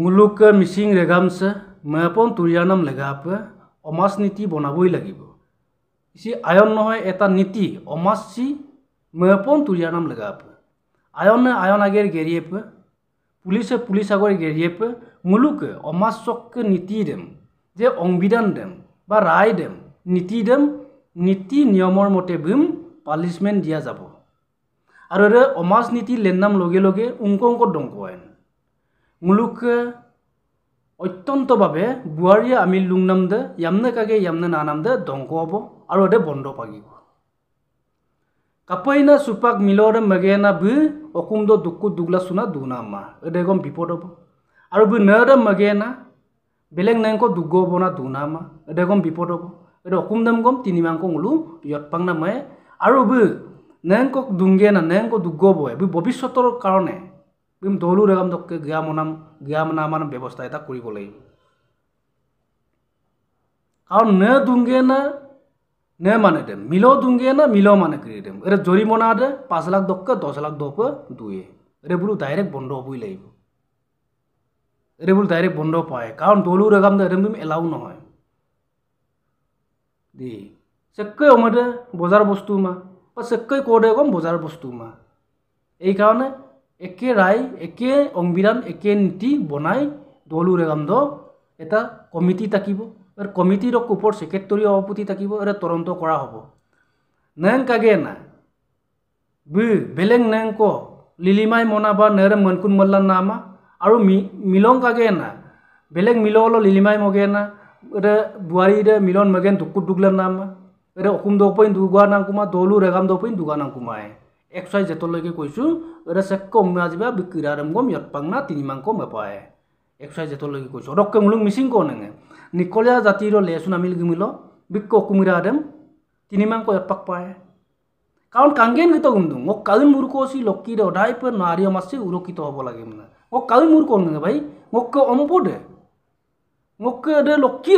মুলুক মিচিং ৰেগামছে মেপন তুৰিয়ানাম লেগাপে অমাজ নীতি বনাবই লাগিব ইসি আয়ন নহয় এটা নীতি অমাজছি মেপন তুৰিয়ানাম লেগাপে আয়ন আগের গেরিয়েপে পুলিশ আগর গেরিয়েপে মুলুকে অমাজ চককে নীতি দেম যে সংবিধান দেম বা রায় দেম নীতি দেম নীতি নিয়মৰ মতে বিম পানিশমেন্ট দিয়া যাব আর অমাজ নীতি লেননাম লগে লগে অঙ্ক দংকয়েন মুলুকে অত্যন্তভাবে বুয়ারিয়া আমিল লুংনাম দে ইয়ামনে কাগে ইয়ামনে নানাম দে দংক হব আর ওদের বন্ধ পাগিব কাপাইনা সুপাক মিলরে মেগেনা বি অকুমদ দুকু দুগলা সুনা দুনামা এদের গম বিপদ হব আর বি নেরে মেগেনা বেলেগ নেংক দুগ হব না দুনামা এদের গম বিপদ হব এদের অকুম দেম গম তিনি মাংক উলু ইয়ৎপাং না মায়ে আর বি নেংক দুংগে না নেংক দুগ হব বি ভবিষ্যতৰ কাৰণে বিম দলু ৰেগাম দকে জ্ঞামনামান ব্যবস্থা এটা কৰিব লাগিব কারণ নে দুংগে না নে মানে দেম মিলো দুংগে না মিলো মানে করে দেম এর জরিমানা দে 5 লাখ দকে 10 লাখ দপে দুয়ে এরে বুলু ডাইরেক্ট বন্ধ হবই লাগিব এরে বুলু ডাইরেক্ট বন্ধ পায় কারণ দলু রেগাম দে এরম এলাও নহয় দি সেক্কে ওমদে বজার বস্তু মা বা সেক্কে কোডে কম বজার বস্তু মা এই কারণে একে রায় একে সংবিধান একে নীতি বনাই দলু রেগাম দ এটা কমিটি থাকিব আর কমিটির উপর সেক্রেটারি সভাপতি থাকিব এর তদন্ত করা হব নেং কাগে না বি বেলেগ নেংক লিলিমাই মনা বা নেরে মনকুন মল্লার নামা আর মিলং কাগে না বেলেগ মিলল লিলিমাই মগে না এরে বুয়ারি রে মিলন মগেন দুকুর দুগলার নামা এরে অকুম দপইন দুগা নাংকুমা দলু রেগাম দপইন দুগা নাংকুমায় একসাই যেতলৈকে কৈছো এরে সেক্ক অম্মাজিবা বিকিরারম গম ইয়ৎপাংনা তিনি মাংক মেপায় একসাই যেতলৈকে কৈছো অদক্কে মুলুং মিচিং ক নেঙে নিকলিয়া জাতির লেসুন আমিল গিমিল বিক্ক অকুমিরা দেম তিনি মাংক ইয়ৎপাক পায় কারণ কাঙ্গেন গীত গুমদুং ও কাউন মূর্খসি লক্কি রে অধাই পে নারী মাসি উরকিত হব লাগে মানে ও কাউন মূর্খ নেঙে ভাই মক্কে অম্পদে মক্কে দে লক্কি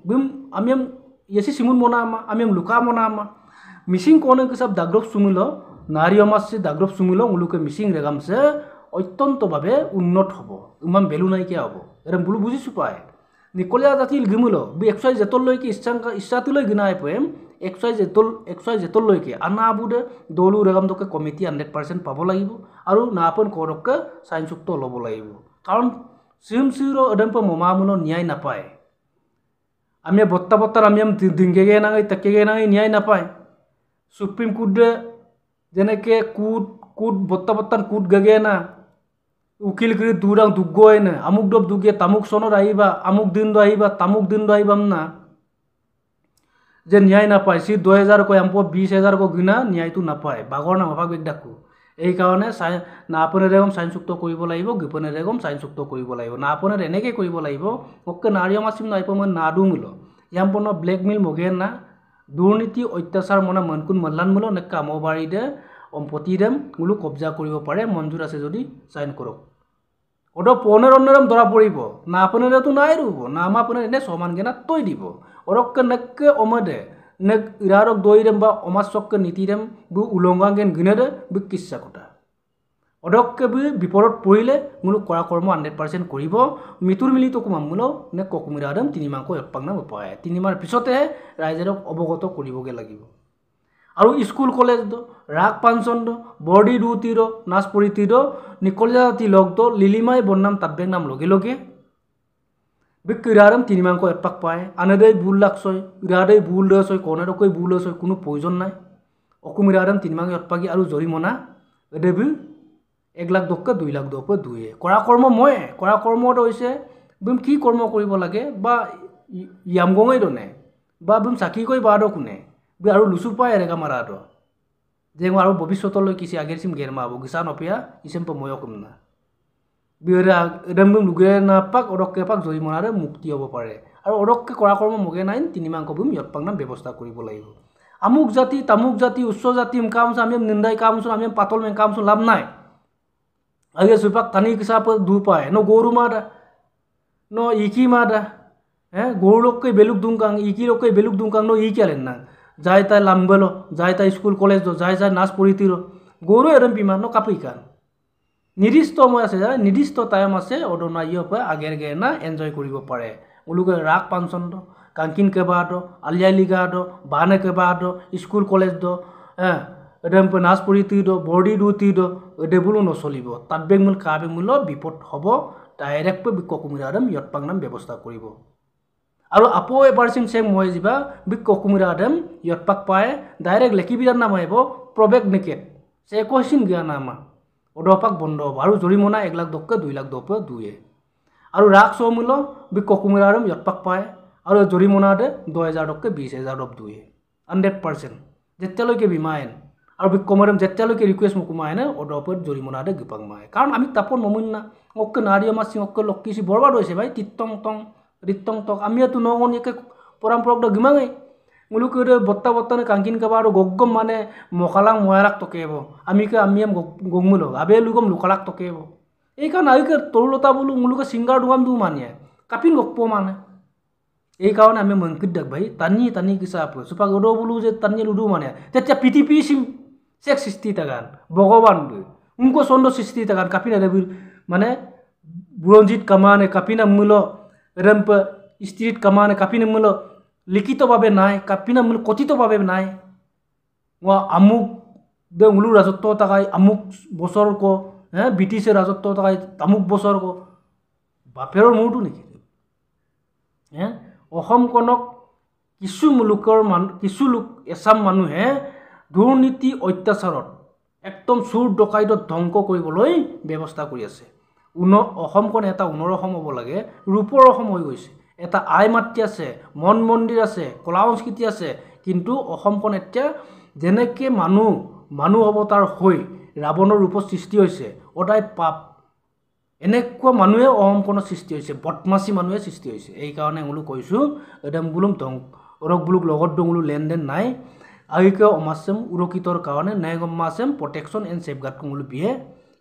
বিম আমিম ইয়েসি সিমুন মনামা আমিম লুকা মনামা মিচিং কোনে কিসাব দাগ্রব সুমিল নারী সমাজে দাগ্রব সুমিল মুলুকে মিচিং রেগামছে অত্যন্তভাবে উন্নত হব ইমান বেলু নাইকিয়া হব এরম বুলু বুঝিছো পায় নিকলিয়া জাতিল গিমিল বি একশাই যেতলৈকে ইচ্ছাতিলৈ গিনাই পেম একশাই যেতলৈকে আনা বুদে দলু রেগাম দকে কমিটি 100% পাব লাগিব আর না আপন করকে সাইনযুক্ত লব লাগিব কারণ সিম সিরো এডম পে মমামুল ন্যায় নাপায় আমি বত্তার আমি দিঙ্গেগে নাঙাই তাকেগে নাঙাই ন্যায় নাপায় সুপ্রিম কোর্টে যেনেকে কুট বত্তান কুট গেগে না উকিল কৰি দুৰাং দুগয় না আমুক দব দুগে তামুক সনৰ আহিবা আমুক দিন দ আহিবা তামুক দিন দ আহিবাম না যে ন্যায় নাপায় সি 2000 কয় আমপ 20000 কো গিনা ন্যায়টো নাপায় বাগৰ না ভাগ বেগডাকু এই কাৰণে না আপনে ৰেগম সাইনযুক্ত কৰিব লাগিব গিপনে ৰেগম সাইনযুক্ত কৰিব লাগিব না আপনে এনেকে কৰিব লাগিব ওকে নাৰিয়া মাছিম নাই পম না দুমিল ইয়াম্পন ব্ল্যাকমেল মগে না দুর্নীতি অত্যাচার মনা মনকুন মল্লান মুলো নে কামবাড়ি দে সম্পত্তি দেম মুলু কবজা কৰিব পাৰে মঞ্জুৰ আছে যদি সাইন কৰক ওটা পনের অন্যরম ধরা পড়ব না আপনার তো নাই রুব না আমার আপনার এনে সমান গেনা তৈ দিব ওরককে নেককে অমদে নেক ইরারক দইরেম বা অমাচককে নীতিরেম বু উলঙ্গা গেন গিনে দে বি কিচ্ছা কথা অদককে বি বিপদত পড়িলে মুলুক করা কর্ম 100% করিব মিতুর মিলিত কুমাম মুলো নে ককুমিরা দেম তিনি মাংক এপাংনা পায় তিনি মার পিছতে রাইজেরক অবগত করিবগে লাগিব আর স্কুল কলেজ দ রাগ পাঞ্চন দ বর্ডি রুতির নাচ পরিতির নিকলিয়া জাতি লগ দ লিলিমাই বন্নাম তাব্বেং নাম লগে লগে বিরারম তিনি মাংক এপাক পায় আনেদে বুল লাগছয় ইরাদে বুল দছয় কনেরকই বুল দছয় কোনো প্রয়োজন নাই অকুমিরারম তিনি মাংক এপাকি আর জরিমনা এদেবি 1 লাখ দকে 2 লাখ দপে দুয়ে করা কর্ম ময়ে করা কর্মটা হইছে বিম কি কর্ম করিব লাগে বা ইয়ামগঙই দনে বা বিম চাকি কই বাদ কোনে বি আর লুসু পায় রেগা মারা দ যে আর ভবিষ্যতলৈ কিছি আগের সিম গের মাবো গিসা নপিয়া ইসেম প ময় কম না বিরা এদম বিম লুগে না পাক অরককে পাক জরিমনারে মুক্তি হব পারে আর অরককে করা কর্ম মগে নাইন তিনি মাংক বিম ইয়ৎপাং নাম ব্যবস্থা করিব লাগিব আমুক জাতি তামুক জাতি উচ্চ জাতি কাম আমি নিন্দাই কাম আমি পাতল মে কাম লাভ নাই আগে সুপাক তানি কিসা প দু পায় ন গরু মাদা ন ইকি মাদা হ্যাঁ গরু লোককে বেলুক দুংকাং ইকি লোককে বেলুক দুংকাং ন ই কেলেন না যাই তাই লাম্বেলো যাই তাই স্কুল কলেজ দো যাই যাই নাচ পড়িতির গরু এরম বিমান ন কাপি কান নিৰ্দিষ্ট সময় আছে নিৰ্দিষ্ট টাইম আছে অদনা ইয়পে আগেৰ গেনা এনজয় কৰিব পাৰে ওলুকে ৰাগ পাঞ্চন দ কাংকিন কেবা দ আলিয়াই লিগা দ বানে কেবা দ স্কুল কলেজ দ এডেম নাচ পৰি দ বৰ্ডি দুটি দ এডেবুলো নচলিব তাত বেংমুল কা বেংমুল বিপদ হ'ব ডাইৰেক্ট বিক্ক কুমিৰাদম ইয়ত পাংনাম ব্যৱস্থা কৰিব আৰু আপো এবাৰ সিং সেম মই যিবা বিক্ক কুমিৰাদম ইয়ত পাক পায় ডাইৰেক্ট লেকিবিৰাৰ নাম আহিব প্ৰবেক নিকেট সে কৈছিন গিয়া নামা অদপাক বন্ধ হ'ব আৰু জৰিমনা 1 লাখ দকে 2 লাখ দপে দুয়ে আৰু ৰাগ চমূল্য বিক্ক কুমিৰাদম ইয়ত পাক পায় আৰু জৰিমনা দে 10000 দকে 20000 দপ দুয়ে 100% যেতিয়ালৈকে বিমায়ন আৰু বিক্কমৰম যেতিয়ালৈকে ৰিকুৱেষ্ট মুকুমায়নে অদপত জৰিমনা দে গিপাং মায় কাৰণ আমি তাপন মমুন না অক্কে নাৰিয় মাছি অক্কে লক্কিছি বৰবাদ হৈছে ভাই তিত্তং টং ৰিত্তং টক আমি তো নগনিকে পৰম্পৰক দ গিমাঙে মুলুকে বত্তা বত্তানে কাংকিন কাবা আৰু গগগম মানে মখালাং ময়াৰাক টকেব আমিকে আমিয়াম গগমুল আবে লুগম লুকালাক টকেব এই কাৰণ আইকে তৰুলতা বলু মুলুকে সিঙ্গাৰ দুগাম দু মানিয়ে কাপিন গপ্প মানে এই কাৰণে আমি মংকিত দেখ ভাই তানি কিসা আপে সুপা গডো বলু যে তানি লুডু মানে তেতিয়া পিটিপি সিম সেক 60 টাকান ভগবান দে উনকো চন্দ 60 টাকান কাপিনা দেবীর মানে বুৰঞ্জিত কামানে কাপিনা মূল ৰেম্প স্ত্ৰীত কামানে কাপিনা মূল লিখিতভাৱে নাই কাপিনা মূল কথিতভাৱে নাই আমুক দে মুলু ৰাজত্ব টাকাই আমুক বছৰ কো ব্ৰিটিছে ৰাজত্ব টাকাই আমুক বছৰ কো বাপেৰৰ মূৰটো নেকি অসমকনক কিছু মুলুকৰ কিছু লোক এছাম মানুহে দুৰ্নীতি অত্যাচাৰত একদম চুৰ ডকাইতত ধ্বংস কৰিবলৈ ব্যৱস্থা কৰি আছে অসমখন এটা উনৰ অসম হ'ব লাগে ৰূপৰ অসম হৈ গৈছে এটা আই মাতৃ আছে মন মন্দিৰ আছে কলা সংস্কৃতি আছে কিন্তু অসমখন এতিয়া যেনেকে মানুহ অৱতাৰ হৈ ৰাৱণৰ ৰূপত সৃষ্টি হৈছে অদায় পাপ এনেকুৱা মানুহে অসমখনৰ সৃষ্টি হৈছে বদমাছি মানুহে সৃষ্টি হৈছে এই কাৰণে মই কৈছো এডম বুলুম অৰক বুলুক লগত দংলু লেনদেন নাই আইকে অমাসেম উৰকিতৰ কাৰণে নাইগমাসেম প্ৰটেকশন এণ্ড সেফগাৰ্ড কংলু বিহে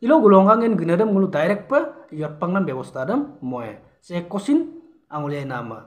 ইলো গুলংগাংগেন গিনেদম মুলু ডাইৰেক্ট পা ইয়ত পাংনাম ব্যৱস্থা দম মই সে কসিন আঙুলিয়াই নামা